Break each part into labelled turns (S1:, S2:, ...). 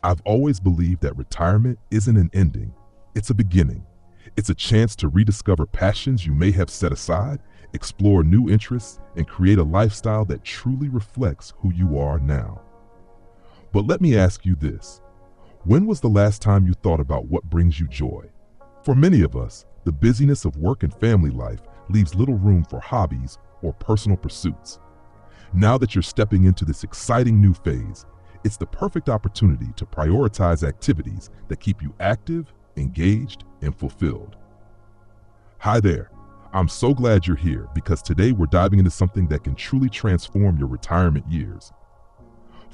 S1: I've always believed that retirement isn't an ending, it's a beginning. It's a chance to rediscover passions you may have set aside, explore new interests, and create a lifestyle that truly reflects who you are now. But let me ask you this. When was the last time you thought about what brings you joy? For many of us, the busyness of work and family life leaves little room for hobbies or personal pursuits. Now that you're stepping into this exciting new phase, it's the perfect opportunity to prioritize activities that keep you active, engaged, and fulfilled. Hi there. I'm so glad you're here because today we're diving into something that can truly transform your retirement years.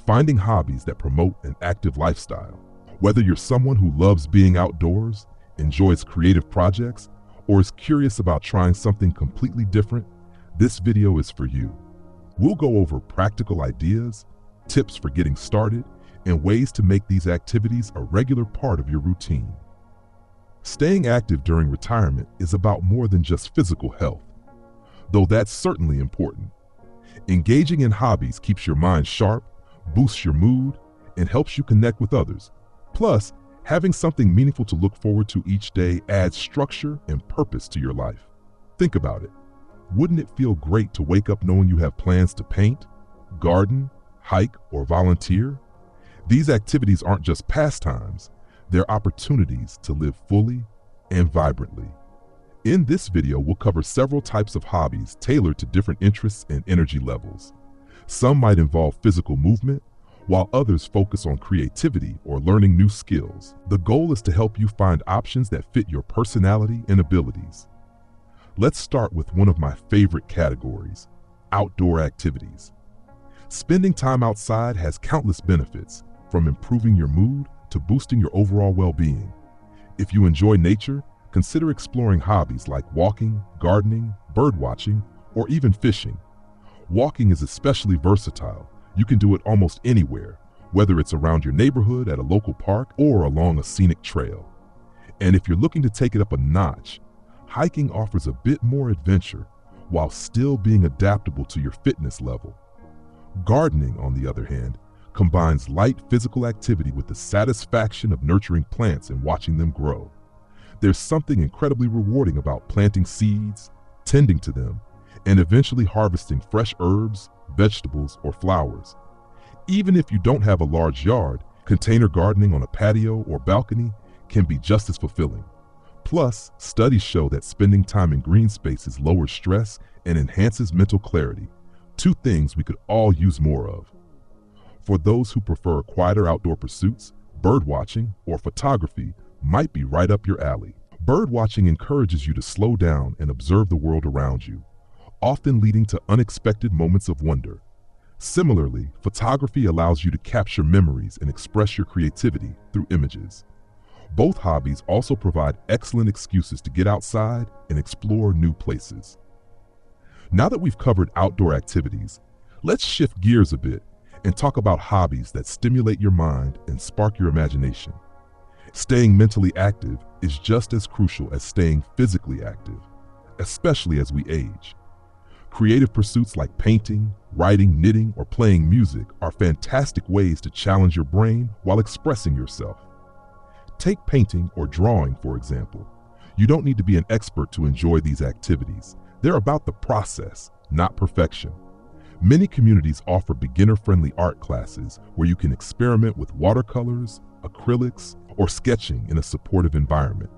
S1: Finding hobbies that promote an active lifestyle. Whether you're someone who loves being outdoors, enjoys creative projects, or is curious about trying something completely different, this video is for you. We'll go over practical ideas, tips for getting started, and ways to make these activities a regular part of your routine. Staying active during retirement is about more than just physical health, though that's certainly important. Engaging in hobbies keeps your mind sharp, boosts your mood, and helps you connect with others. Plus, having something meaningful to look forward to each day adds structure and purpose to your life. Think about it. Wouldn't it feel great to wake up knowing you have plans to paint, garden, hike, or volunteer? These activities aren't just pastimes, they're opportunities to live fully and vibrantly. In this video, we'll cover several types of hobbies tailored to different interests and energy levels. Some might involve physical movement, while others focus on creativity or learning new skills. The goal is to help you find options that fit your personality and abilities. Let's start with one of my favorite categories, outdoor activities. Spending time outside has countless benefits, from improving your mood to boosting your overall well-being. If you enjoy nature, consider exploring hobbies like walking, gardening, birdwatching, or even fishing. Walking is especially versatile. You can do it almost anywhere, whether it's around your neighborhood, at a local park, or along a scenic trail. And if you're looking to take it up a notch, hiking offers a bit more adventure while still being adaptable to your fitness level. Gardening, on the other hand, combines light physical activity with the satisfaction of nurturing plants and watching them grow. There's something incredibly rewarding about planting seeds, tending to them, and eventually harvesting fresh herbs, vegetables, or flowers. Even if you don't have a large yard, container gardening on a patio or balcony can be just as fulfilling. Plus, studies show that spending time in green spaces lowers stress and enhances mental clarity, two things we could all use more of. For those who prefer quieter outdoor pursuits, birdwatching or photography might be right up your alley. Birdwatching encourages you to slow down and observe the world around you, often leading to unexpected moments of wonder. Similarly, photography allows you to capture memories and express your creativity through images. Both hobbies also provide excellent excuses to get outside and explore new places. Now that we've covered outdoor activities, let's shift gears a bit and talk about hobbies that stimulate your mind and spark your imagination. Staying mentally active is just as crucial as staying physically active, especially as we age. Creative pursuits like painting, writing, knitting, or playing music are fantastic ways to challenge your brain while expressing yourself. Take painting or drawing, for example. You don't need to be an expert to enjoy these activities. They're about the process, not perfection. Many communities offer beginner-friendly art classes where you can experiment with watercolors, acrylics, or sketching in a supportive environment.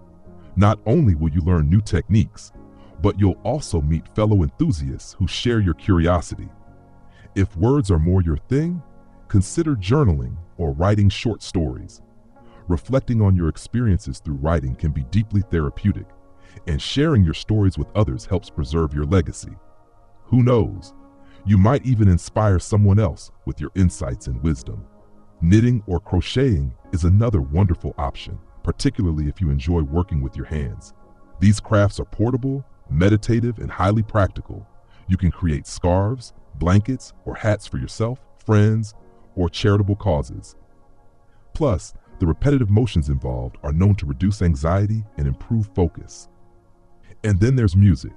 S1: Not only will you learn new techniques, but you'll also meet fellow enthusiasts who share your curiosity. If words are more your thing, consider journaling or writing short stories. Reflecting on your experiences through writing can be deeply therapeutic, and sharing your stories with others helps preserve your legacy. Who knows? You might even inspire someone else with your insights and wisdom. Knitting or crocheting is another wonderful option, particularly if you enjoy working with your hands. These crafts are portable, meditative, and highly practical. You can create scarves, blankets, or hats for yourself, friends, or charitable causes. Plus, the repetitive motions involved are known to reduce anxiety and improve focus. And then there's music.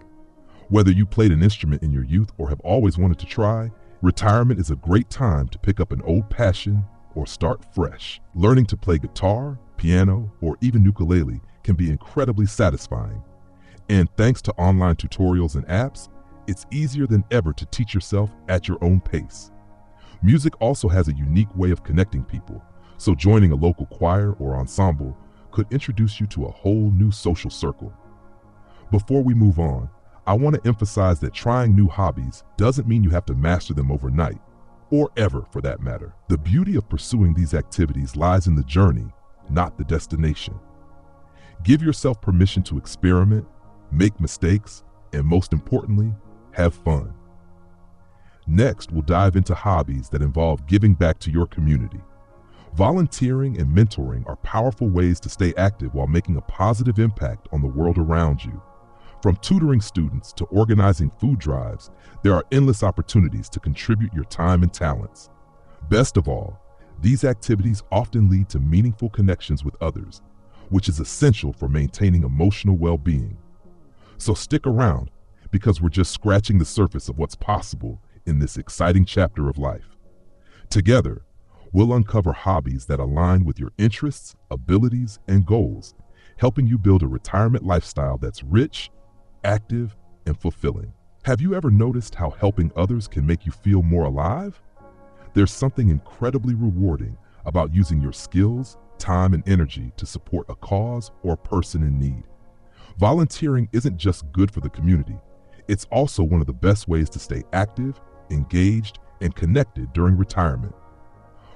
S1: Whether you played an instrument in your youth or have always wanted to try, retirement is a great time to pick up an old passion or start fresh. Learning to play guitar, piano, or even ukulele can be incredibly satisfying. And thanks to online tutorials and apps, it's easier than ever to teach yourself at your own pace. Music also has a unique way of connecting people, so joining a local choir or ensemble could introduce you to a whole new social circle. Before we move on, I want to emphasize that trying new hobbies doesn't mean you have to master them overnight, or ever for that matter. The beauty of pursuing these activities lies in the journey, not the destination. Give yourself permission to experiment, make mistakes, and most importantly, have fun. Next, we'll dive into hobbies that involve giving back to your community. Volunteering and mentoring are powerful ways to stay active while making a positive impact on the world around you. From tutoring students to organizing food drives, there are endless opportunities to contribute your time and talents. Best of all, these activities often lead to meaningful connections with others, which is essential for maintaining emotional well-being. So stick around, because we're just scratching the surface of what's possible in this exciting chapter of life. Together, we'll uncover hobbies that align with your interests, abilities, and goals, helping you build a retirement lifestyle that's rich, active, and fulfilling. Have you ever noticed how helping others can make you feel more alive? There's something incredibly rewarding about using your skills, time, and energy to support a cause or person in need. Volunteering isn't just good for the community, it's also one of the best ways to stay active, engaged, and connected during retirement.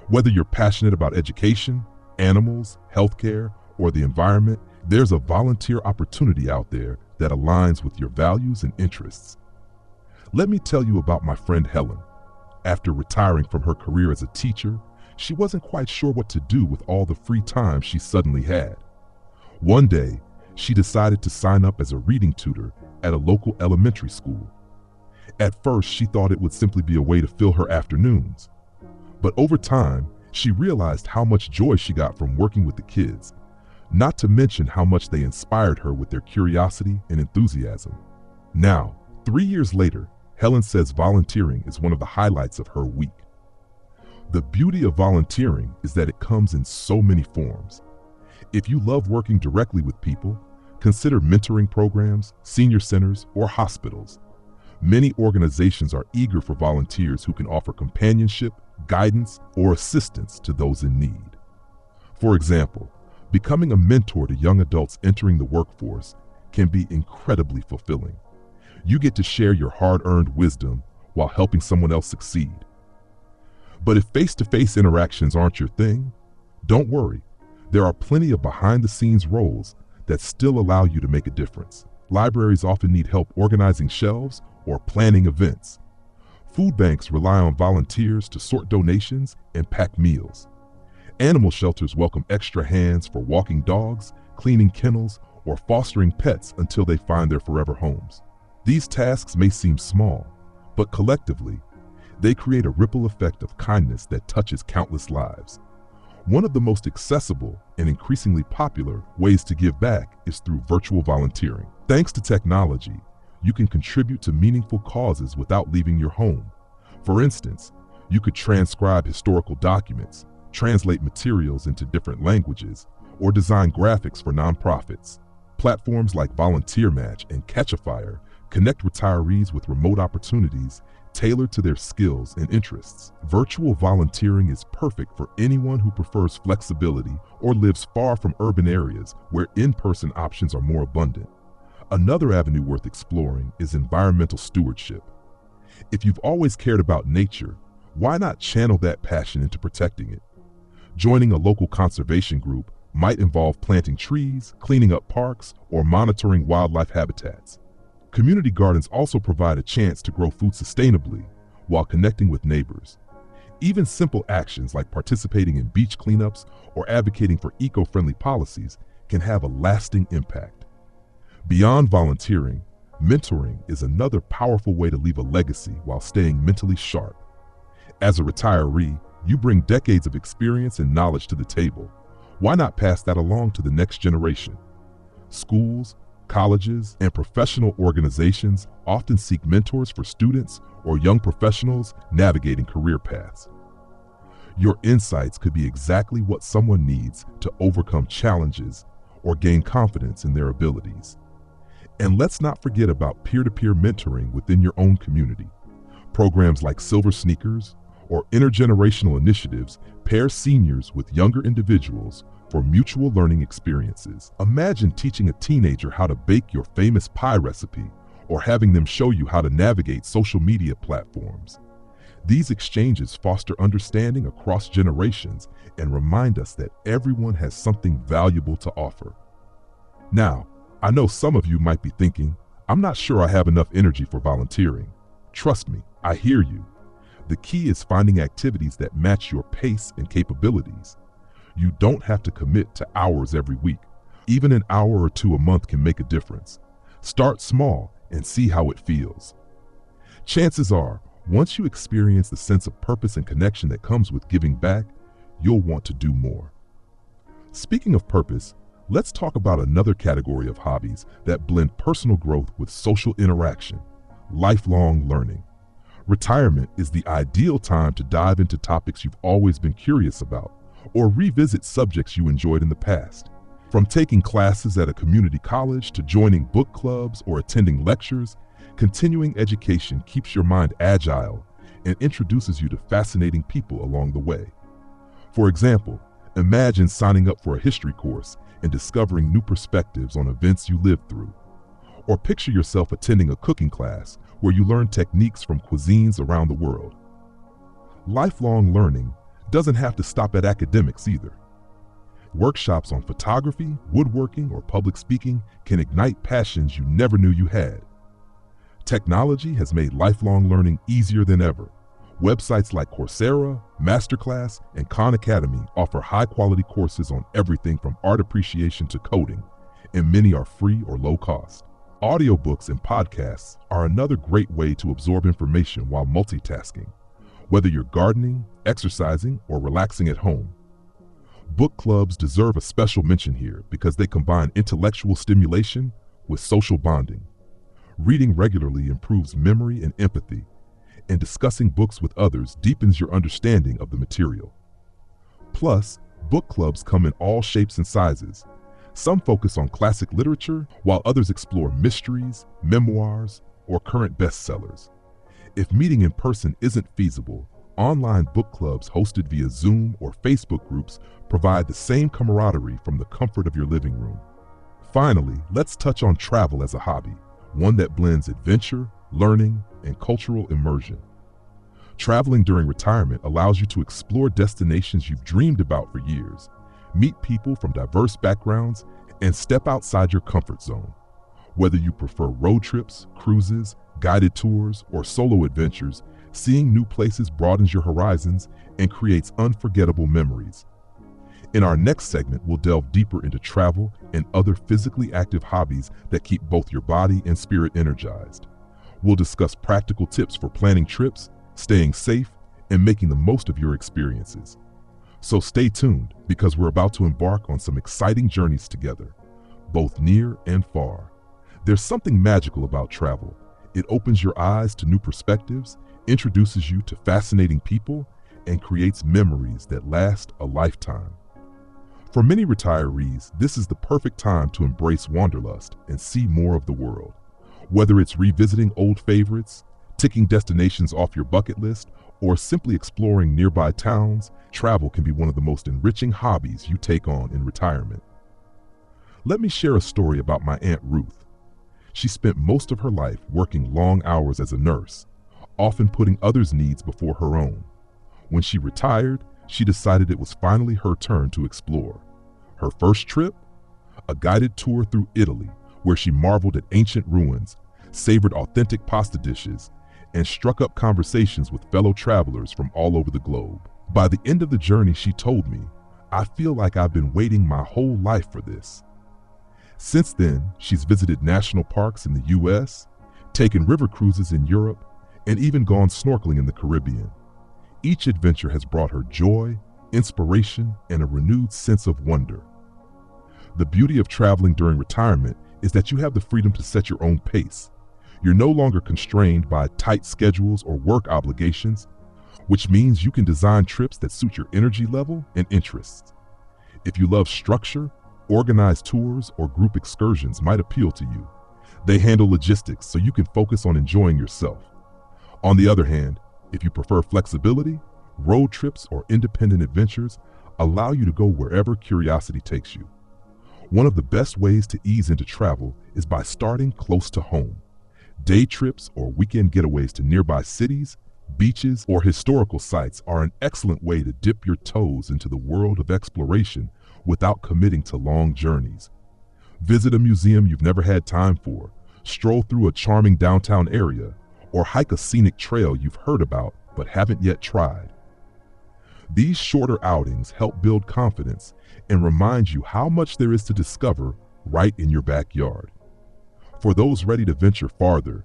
S1: Whether you're passionate about education, animals, healthcare, or the environment, there's a volunteer opportunity out there that aligns with your values and interests. Let me tell you about my friend Helen. After retiring from her career as a teacher, she wasn't quite sure what to do with all the free time she suddenly had. One day, she decided to sign up as a reading tutor at a local elementary school. At first, she thought it would simply be a way to fill her afternoons. But over time, she realized how much joy she got from working with the kids, not to mention how much they inspired her with their curiosity and enthusiasm. Now, 3 years later, Helen says volunteering is one of the highlights of her week. The beauty of volunteering is that it comes in so many forms. If you love working directly with people, consider mentoring programs, senior centers, or hospitals. Many organizations are eager for volunteers who can offer companionship, guidance, or assistance to those in need. For example, becoming a mentor to young adults entering the workforce can be incredibly fulfilling. You get to share your hard-earned wisdom while helping someone else succeed. But if face-to-face interactions aren't your thing, don't worry. There are plenty of behind-the-scenes roles that still allow you to make a difference. Libraries often need help organizing shelves or planning events. Food banks rely on volunteers to sort donations and pack meals. Animal shelters welcome extra hands for walking dogs, cleaning kennels, or fostering pets until they find their forever homes. These tasks may seem small, but collectively, they create a ripple effect of kindness that touches countless lives. One of the most accessible and increasingly popular ways to give back is through virtual volunteering. Thanks to technology, you can contribute to meaningful causes without leaving your home. For instance, you could transcribe historical documents, translate materials into different languages, or design graphics for nonprofits. Platforms like Volunteer Match and Catch a Fire connect retirees with remote opportunities tailored to their skills and interests. Virtual volunteering is perfect for anyone who prefers flexibility or lives far from urban areas where in-person options are more abundant. Another avenue worth exploring is environmental stewardship. If you've always cared about nature, why not channel that passion into protecting it? Joining a local conservation group might involve planting trees, cleaning up parks, or monitoring wildlife habitats. Community gardens also provide a chance to grow food sustainably while connecting with neighbors. Even simple actions like participating in beach cleanups or advocating for eco-friendly policies can have a lasting impact. Beyond volunteering, mentoring is another powerful way to leave a legacy while staying mentally sharp. As a retiree, you bring decades of experience and knowledge to the table. Why not pass that along to the next generation? Schools, colleges, and professional organizations often seek mentors for students or young professionals navigating career paths. Your insights could be exactly what someone needs to overcome challenges or gain confidence in their abilities. And let's not forget about peer-to-peer mentoring within your own community. Programs like Silver Sneakers or intergenerational initiatives pair seniors with younger individuals for mutual learning experiences. Imagine teaching a teenager how to bake your famous pie recipe or having them show you how to navigate social media platforms. These exchanges foster understanding across generations and remind us that everyone has something valuable to offer. Now, I know some of you might be thinking, I'm not sure I have enough energy for volunteering. Trust me, I hear you. The key is finding activities that match your pace and capabilities. You don't have to commit to hours every week. Even an hour or two a month can make a difference. Start small and see how it feels. Chances are, once you experience the sense of purpose and connection that comes with giving back, you'll want to do more. Speaking of purpose, let's talk about another category of hobbies that blend personal growth with social interaction: lifelong learning. Retirement is the ideal time to dive into topics you've always been curious about or revisit subjects you enjoyed in the past. From taking classes at a community college to joining book clubs or attending lectures, continuing education keeps your mind agile and introduces you to fascinating people along the way. For example, imagine signing up for a history course and discovering new perspectives on events you lived through. Or picture yourself attending a cooking class where you learn techniques from cuisines around the world. Lifelong learning doesn't have to stop at academics either. Workshops on photography, woodworking, or public speaking can ignite passions you never knew you had. Technology has made lifelong learning easier than ever. Websites like Coursera, Masterclass, and Khan Academy offer high-quality courses on everything from art appreciation to coding, and many are free or low cost. Audiobooks and podcasts are another great way to absorb information while multitasking, whether you're gardening, exercising, or relaxing at home. Book clubs deserve a special mention here because they combine intellectual stimulation with social bonding. Reading regularly improves memory and empathy, and discussing books with others deepens your understanding of the material. Plus, book clubs come in all shapes and sizes. Some focus on classic literature, while others explore mysteries, memoirs, or current bestsellers. If meeting in person isn't feasible, online book clubs hosted via Zoom or Facebook groups provide the same camaraderie from the comfort of your living room. Finally, let's touch on travel as a hobby, one that blends adventure, learning, and cultural immersion. Traveling during retirement allows you to explore destinations you've dreamed about for years, meet people from diverse backgrounds, and step outside your comfort zone. Whether you prefer road trips, cruises, guided tours, or solo adventures, seeing new places broadens your horizons and creates unforgettable memories. In our next segment, we'll delve deeper into travel and other physically active hobbies that keep both your body and spirit energized. We'll discuss practical tips for planning trips, staying safe, and making the most of your experiences. So stay tuned, because we're about to embark on some exciting journeys together, both near and far. There's something magical about travel. It opens your eyes to new perspectives, introduces you to fascinating people, and creates memories that last a lifetime. For many retirees, this is the perfect time to embrace wanderlust and see more of the world. Whether it's revisiting old favorites, ticking destinations off your bucket list, or simply exploring nearby towns, travel can be one of the most enriching hobbies you take on in retirement. Let me share a story about my Aunt Ruth. She spent most of her life working long hours as a nurse, often putting others' needs before her own. When she retired, she decided it was finally her turn to explore. Her first trip? A guided tour through Italy, where she marveled at ancient ruins, savored authentic pasta dishes, and struck up conversations with fellow travelers from all over the globe. By the end of the journey, she told me, "I feel like I've been waiting my whole life for this." Since then, she's visited national parks in the US, taken river cruises in Europe, and even gone snorkeling in the Caribbean. Each adventure has brought her joy, inspiration, and a renewed sense of wonder. The beauty of traveling during retirement is that you have the freedom to set your own pace. You're no longer constrained by tight schedules or work obligations. which means you can design trips that suit your energy level and interests. If you love structure, organized tours or group excursions might appeal to you. They handle logistics so you can focus on enjoying yourself. On the other hand, if you prefer flexibility, road trips or independent adventures allow you to go wherever curiosity takes you. One of the best ways to ease into travel is by starting close to home. Day trips or weekend getaways to nearby cities, beaches, or historical sites are an excellent way to dip your toes into the world of exploration without committing to long journeys. Visit a museum you've never had time for, stroll through a charming downtown area, or hike a scenic trail you've heard about but haven't yet tried. These shorter outings help build confidence and remind you how much there is to discover right in your backyard. For those ready to venture farther,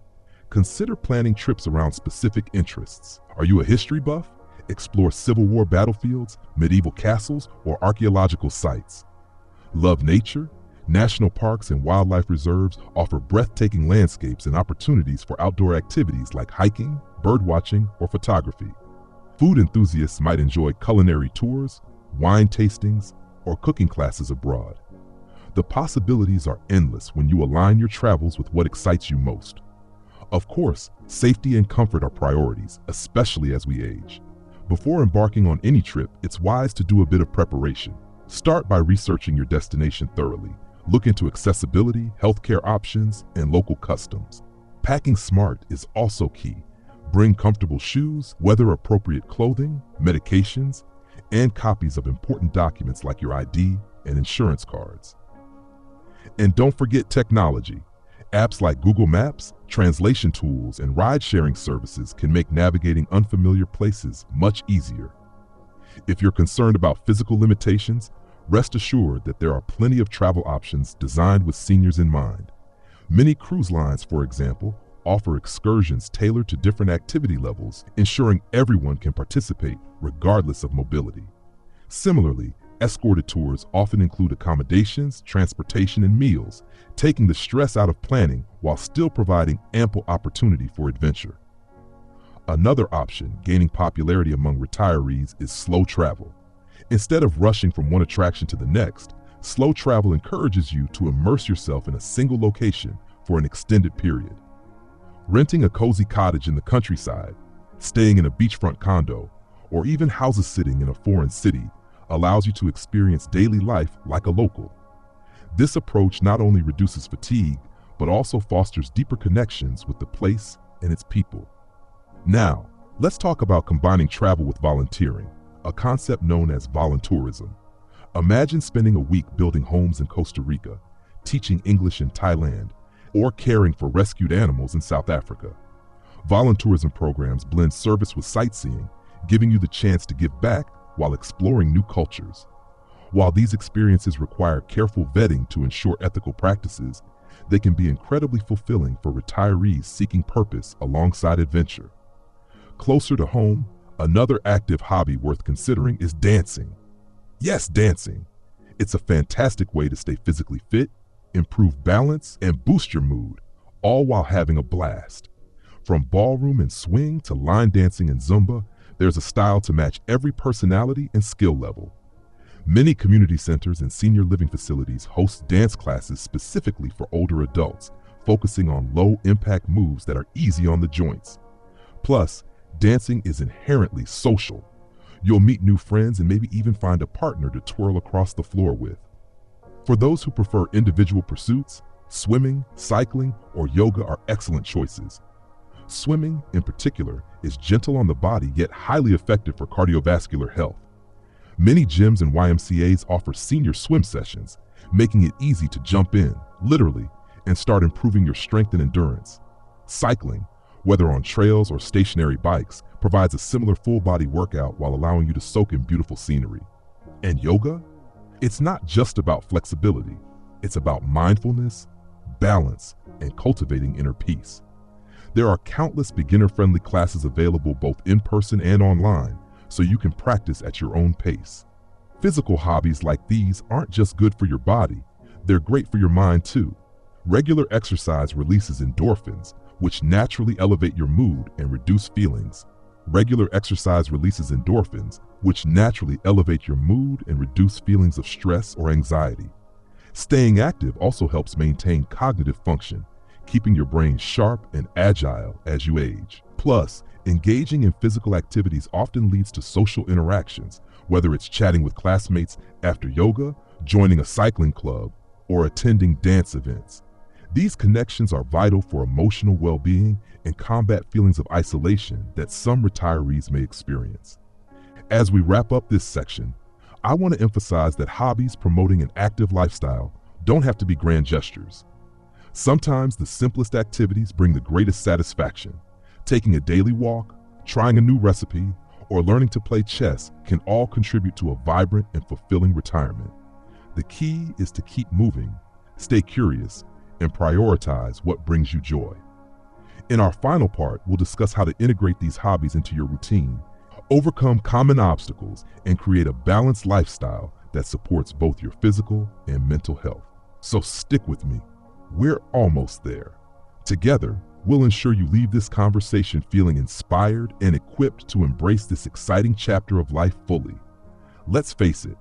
S1: consider planning trips around specific interests. Are you a history buff? Explore Civil War battlefields, medieval castles, or archaeological sites. Love nature? National parks and wildlife reserves offer breathtaking landscapes and opportunities for outdoor activities like hiking, birdwatching, or photography. Food enthusiasts might enjoy culinary tours, wine tastings, or cooking classes abroad. The possibilities are endless when you align your travels with what excites you most. Of course, safety and comfort are priorities, especially as we age. Before embarking on any trip, it's wise to do a bit of preparation. Start by researching your destination thoroughly. Look into accessibility, healthcare options, and local customs. Packing smart is also key. Bring comfortable shoes, weather-appropriate clothing, medications, and copies of important documents like your ID and insurance cards. And don't forget technology. Apps like Google Maps, translation tools, and ride-sharing services can make navigating unfamiliar places much easier. If you're concerned about physical limitations, rest assured that there are plenty of travel options designed with seniors in mind. Many cruise lines, for example, offer excursions tailored to different activity levels, ensuring everyone can participate regardless of mobility. Similarly, escorted tours often include accommodations, transportation, and meals, taking the stress out of planning while still providing ample opportunity for adventure. Another option gaining popularity among retirees is slow travel. Instead of rushing from one attraction to the next, slow travel encourages you to immerse yourself in a single location for an extended period. Renting a cozy cottage in the countryside, staying in a beachfront condo, or even house sitting in a foreign city allows you to experience daily life like a local. This approach not only reduces fatigue, but also fosters deeper connections with the place and its people. Now, let's talk about combining travel with volunteering, a concept known as voluntourism. Imagine spending a week building homes in Costa Rica, teaching English in Thailand, or caring for rescued animals in South Africa. Voluntourism programs blend service with sightseeing, giving you the chance to give back while exploring new cultures. While these experiences require careful vetting to ensure ethical practices, they can be incredibly fulfilling for retirees seeking purpose alongside adventure. Closer to home, another active hobby worth considering is dancing. Yes, dancing. It's a fantastic way to stay physically fit, improve balance, and boost your mood, all while having a blast. From ballroom and swing to line dancing and Zumba, there's a style to match every personality and skill level. Many community centers and senior living facilities host dance classes specifically for older adults, focusing on low-impact moves that are easy on the joints. Plus, dancing is inherently social. You'll meet new friends and maybe even find a partner to twirl across the floor with. For those who prefer individual pursuits, swimming, cycling, or yoga are excellent choices. Swimming, in particular, is gentle on the body yet highly effective for cardiovascular health. Many gyms and YMCAs offer senior swim sessions, making it easy to jump in, literally, and start improving your strength and endurance. Cycling, whether on trails or stationary bikes, provides a similar full-body workout while allowing you to soak in beautiful scenery. And yoga? It's not just about flexibility. It's about mindfulness, balance, and cultivating inner peace. There are countless beginner-friendly classes available both in person and online, so you can practice at your own pace. Physical hobbies like these aren't just good for your body, they're great for your mind too. Regular exercise releases endorphins, which naturally elevate your mood and reduce feelings Regular exercise releases endorphins, which naturally elevate your mood and reduce feelings of stress or anxiety. Staying active also helps maintain cognitive function, keeping your brain sharp and agile as you age. Plus, engaging in physical activities often leads to social interactions, whether it's chatting with classmates after yoga, joining a cycling club, or attending dance events. These connections are vital for emotional well-being and combat feelings of isolation that some retirees may experience. As we wrap up this section, I want to emphasize that hobbies promoting an active lifestyle don't have to be grand gestures. Sometimes the simplest activities bring the greatest satisfaction. Taking a daily walk, trying a new recipe, or learning to play chess can all contribute to a vibrant and fulfilling retirement. The key is to keep moving, stay curious, and prioritize what brings you joy. In our final part, we'll discuss how to integrate these hobbies into your routine, overcome common obstacles, and create a balanced lifestyle that supports both your physical and mental health. So stick with me. We're almost there. Together, we'll ensure you leave this conversation feeling inspired and equipped to embrace this exciting chapter of life fully. Let's face it,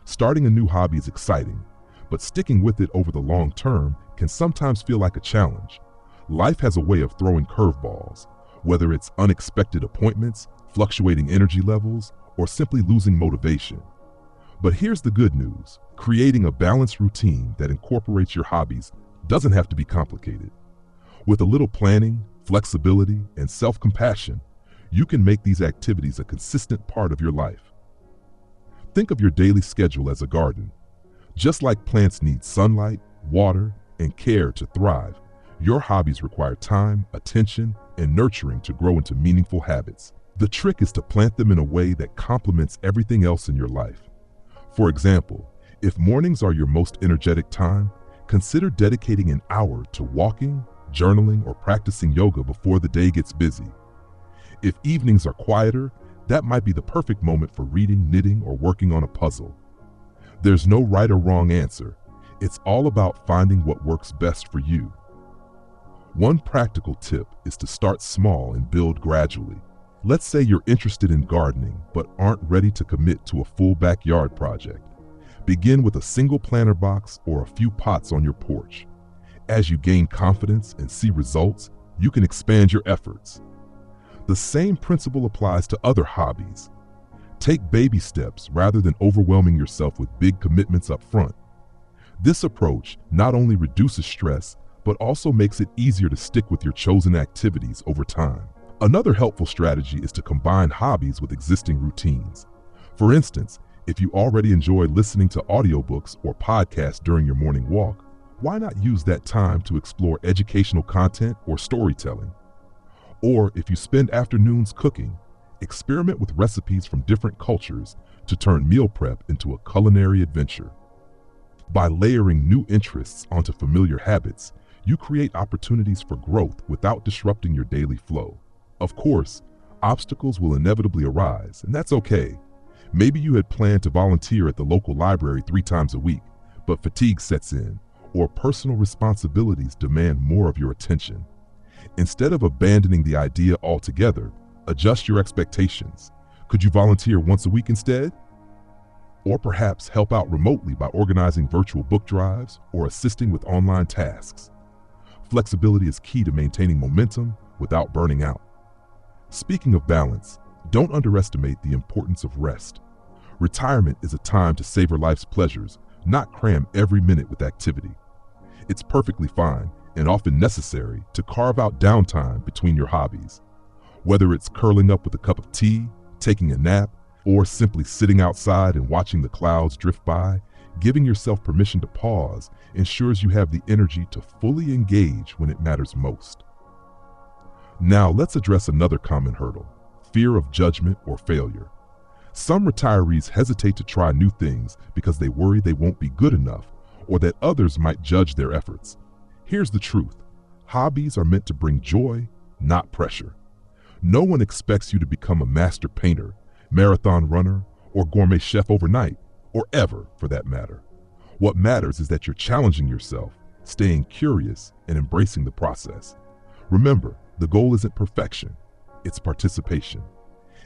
S1: starting a new hobby is exciting, but sticking with it over the long term can sometimes feel like a challenge. Life has a way of throwing curveballs, whether it's unexpected appointments, fluctuating energy levels, or simply losing motivation. But here's the good news. Creating a balanced routine that incorporates your hobbies doesn't have to be complicated. With a little planning, flexibility, and self-compassion, you can make these activities a consistent part of your life. Think of your daily schedule as a garden. Just like plants need sunlight, water, and care to thrive, your hobbies require time, attention, and nurturing to grow into meaningful habits. The trick is to plant them in a way that complements everything else in your life. For example, if mornings are your most energetic time, consider dedicating an hour to walking, journaling, or practicing yoga before the day gets busy. If evenings are quieter, that might be the perfect moment for reading, knitting, or working on a puzzle. There's no right or wrong answer. It's all about finding what works best for you. One practical tip is to start small and build gradually. Let's say you're interested in gardening but aren't ready to commit to a full backyard project. Begin with a single planter box or a few pots on your porch. As you gain confidence and see results, you can expand your efforts. The same principle applies to other hobbies. Take baby steps rather than overwhelming yourself with big commitments up front. This approach not only reduces stress, but also makes it easier to stick with your chosen activities over time. Another helpful strategy is to combine hobbies with existing routines. For instance, if you already enjoy listening to audiobooks or podcasts during your morning walk, why not use that time to explore educational content or storytelling? Or if you spend afternoons cooking, experiment with recipes from different cultures to turn meal prep into a culinary adventure. By layering new interests onto familiar habits, you create opportunities for growth without disrupting your daily flow. Of course, obstacles will inevitably arise, and that's okay. Maybe you had planned to volunteer at the local library 3 times a week, but fatigue sets in, or personal responsibilities demand more of your attention. Instead of abandoning the idea altogether, adjust your expectations. Could you volunteer once a week instead? Or perhaps help out remotely by organizing virtual book drives or assisting with online tasks. Flexibility is key to maintaining momentum without burning out. Speaking of balance, don't underestimate the importance of rest. Retirement is a time to savor life's pleasures, not cram every minute with activity. It's perfectly fine and often necessary to carve out downtime between your hobbies. Whether it's curling up with a cup of tea, taking a nap, or simply sitting outside and watching the clouds drift by, giving yourself permission to pause ensures you have the energy to fully engage when it matters most. Now let's address another common hurdle: fear of judgment or failure. Some retirees hesitate to try new things because they worry they won't be good enough or that others might judge their efforts. Here's the truth: hobbies are meant to bring joy, not pressure. No one expects you to become a master painter, marathon runner, or gourmet chef overnight, or ever for that matter. What matters is that you're challenging yourself, staying curious, and embracing the process. Remember, the goal isn't perfection, it's participation.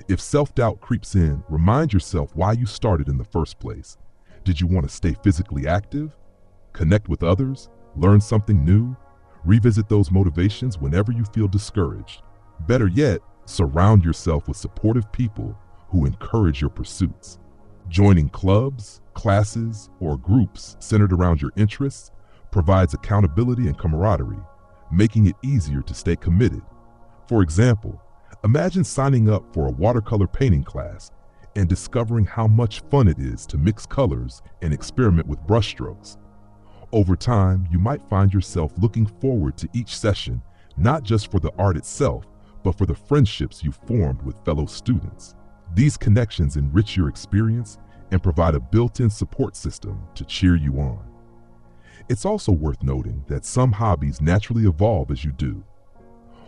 S1: If self-doubt creeps in, remind yourself why you started in the first place. Did you want to stay physically active, connect with others, learn something new? Revisit those motivations whenever you feel discouraged. Better yet, surround yourself with supportive people who encourage your pursuits. Joining clubs, classes, or groups centered around your interests provides accountability and camaraderie, making it easier to stay committed. For example, imagine signing up for a watercolor painting class and discovering how much fun it is to mix colors and experiment with brushstrokes. Over time, you might find yourself looking forward to each session, not just for the art itself, but for the friendships you formed with fellow students. These connections enrich your experience and provide a built-in support system to cheer you on. It's also worth noting that some hobbies naturally evolve as you do.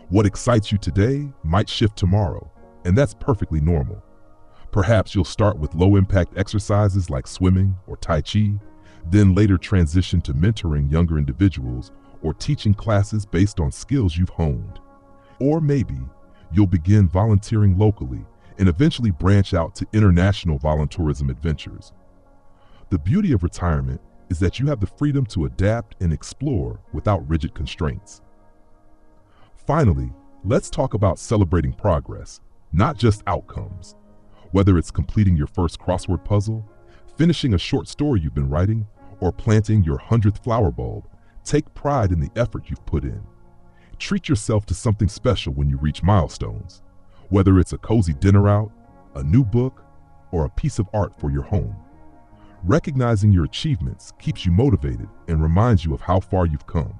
S1: What excites you today might shift tomorrow, and that's perfectly normal. Perhaps you'll start with low-impact exercises like swimming or Tai Chi, then later transition to mentoring younger individuals or teaching classes based on skills you've honed. Or maybe you'll begin volunteering locally and eventually branch out to international volunteerism adventures. The beauty of retirement is that you have the freedom to adapt and explore without rigid constraints. Finally, let's talk about celebrating progress, not just outcomes. Whether it's completing your first crossword puzzle, finishing a short story you've been writing, or planting your 100th flower bulb, take pride in the effort you've put in. Treat yourself to something special when you reach milestones, whether it's a cozy dinner out, a new book, or a piece of art for your home. Recognizing your achievements keeps you motivated and reminds you of how far you've come.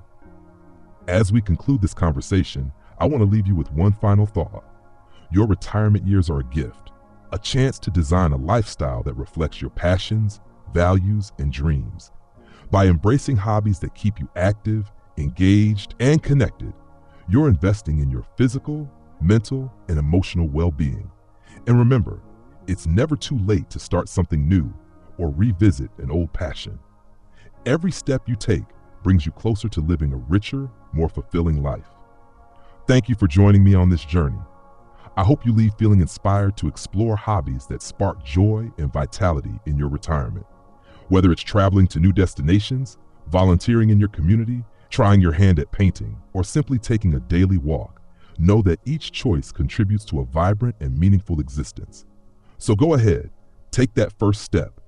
S1: As we conclude this conversation, I want to leave you with one final thought. Your retirement years are a gift, a chance to design a lifestyle that reflects your passions, values, and dreams. By embracing hobbies that keep you active, engaged, and connected, you're investing in your physical, mental, and emotional well-being. And remember, it's never too late to start something new or revisit an old passion. Every step you take brings you closer to living a richer, more fulfilling life. Thank you for joining me on this journey. I hope you leave feeling inspired to explore hobbies that spark joy and vitality in your retirement. Whether it's traveling to new destinations, volunteering in your community, trying your hand at painting, or simply taking a daily walk, know that each choice contributes to a vibrant and meaningful existence. So go ahead, take that first step,